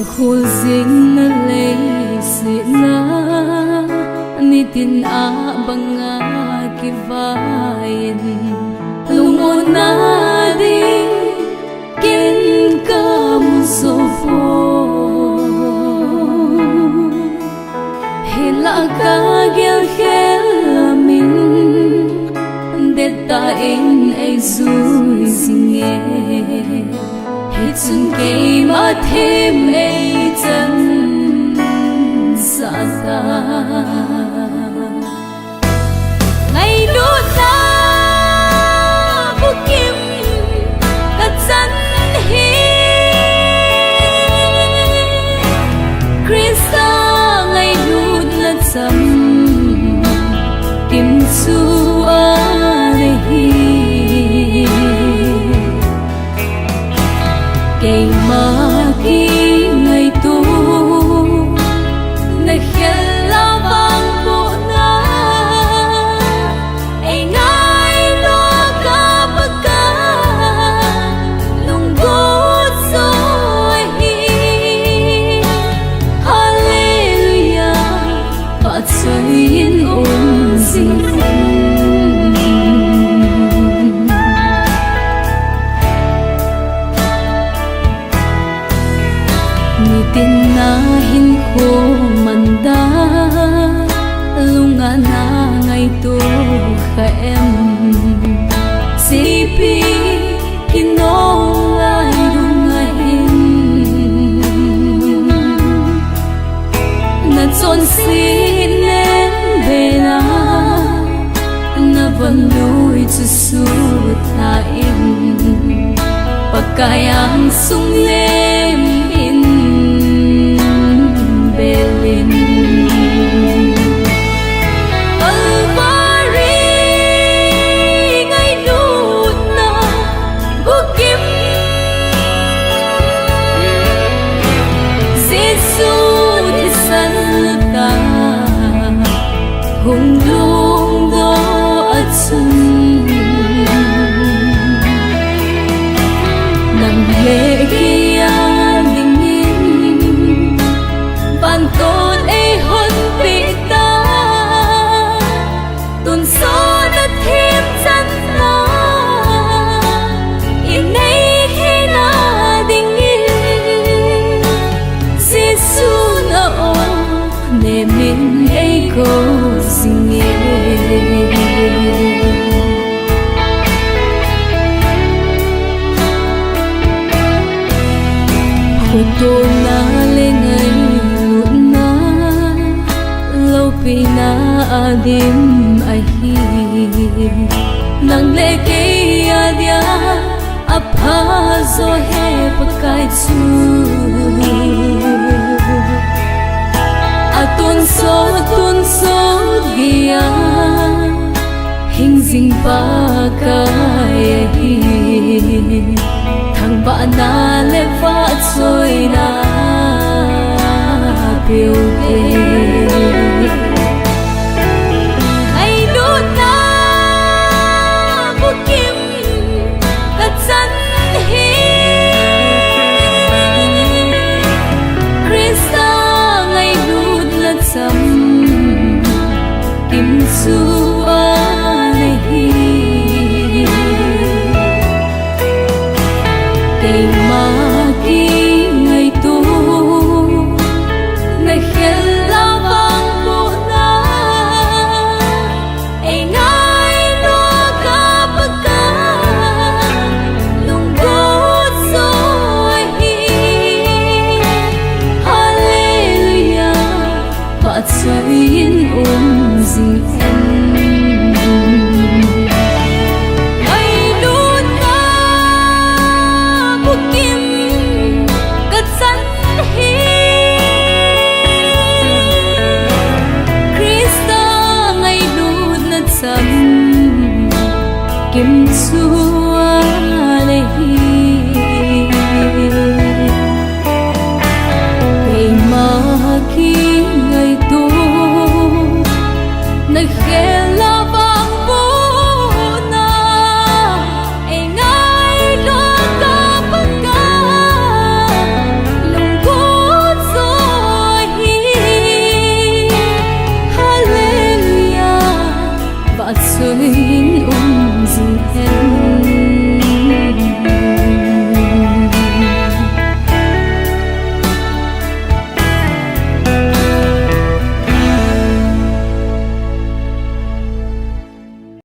khô dính na lấy sự na ni tin a bằng a ki vain lung na đi kin cam so phô hila ka gel khel min để ta in ai zui zinge hết sun cây mà thêm ai chân xa xa ngày lúc ta Bukim cắt chân hi Krista ngày lúc là chấm kim su ở đây cây mà khi ngày tu ngày khen la vang bộ na ai ngài lo cả bất cả nung bút rồi Hallelujah và trời yên ổn dinh tin na hin ko manda lunga na ngày tu kha em sipi kino lai lunga hin na chon sin em về na vẫn nuôi chu su tha in pakayang sung nem in hùng lung do ở chân nằm lệ kia đình yên bàn tôn ấy hôn bị ta tuần gió đã thêm chân nó yên nay khi na đình yên Giêsu na ô nề mình ấy cô Huto na Ngailut na lâu pi na adim ahi nang leke adia apha zo he pakai chu tun so gia hình dinh pa kai hi thằng bạn na le va trôi na biểu đề ngày lúc ta Bukim cắt chân hi Krista ngày lúc là chấm kim su ở đây cây mà khi ngày tu ngày khen la vang bộ na ai ngài lo cả bất cả nung bút rồi Hallelujah và trời yên ổn dinh Kim su